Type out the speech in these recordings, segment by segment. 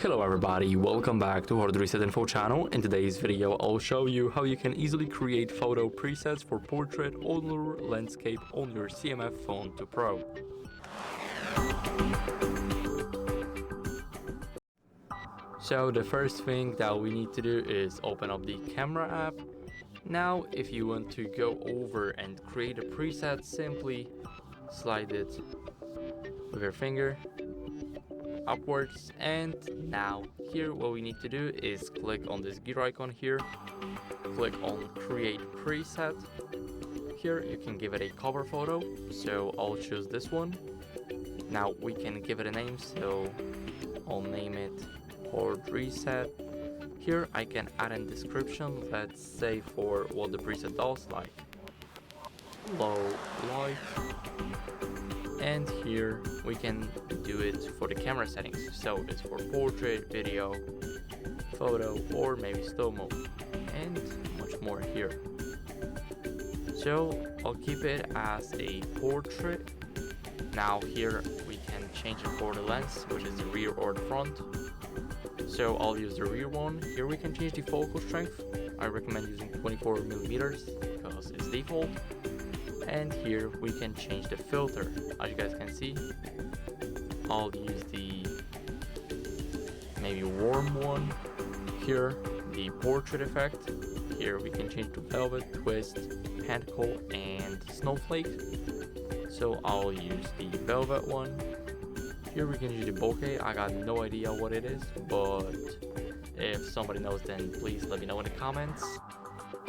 Hello everybody, welcome back to HardReset.Info channel. In today's video, I'll show you how you can easily create photo presets for portrait or landscape on your CMF Phone 2 Pro. So the first thing that we need to do is open up the camera app. Now, if you want to go over and create a preset, simply slide it with your finger upwards, and now here what we need to do is click on this gear icon here, click on create preset. Here you can give it a cover photo, so I'll choose this one. Now we can give it a name, so I'll name it HardReset. Here I can add a description, let's say for what the preset does, like low light. And here we can do it for the camera settings, so it's for portrait, video, photo, or maybe slow-mo, and much more here. So I'll keep it as a portrait. Now here we can change it for the lens, which is the rear or the front. So I'll use the rear one. Here we can change the focal strength. I recommend using 24mm because it's default. And here we can change the filter. As you guys can see, I'll use the maybe warm one. Here, the portrait effect. Here we can change to velvet, twist, pentacle, and snowflake. So I'll use the velvet one. Here we can use the bokeh. I got no idea what it is, but if somebody knows, then please let me know in the comments.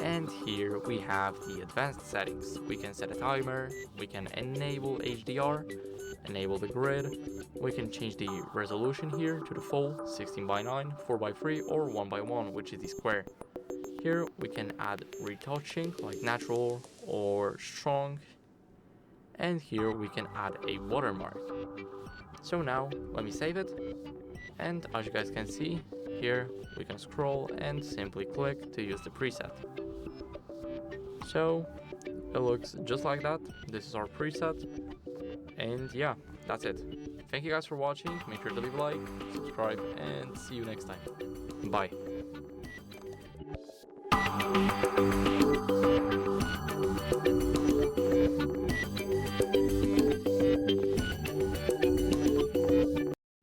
And here we have the advanced settings. We can set a timer, we can enable HDR, enable the grid, we can change the resolution here to the full 16:9, 4:3, or 1:1, which is the square. Here we can add retouching like natural or strong, and here we can add a watermark. So now let me save it, and as you guys can see, here we can scroll and simply click to use the preset. So it looks just like that. This is our preset, and yeah, that's it. Thank you guys for watching. Make sure to leave a like, subscribe, and see you next time. Bye.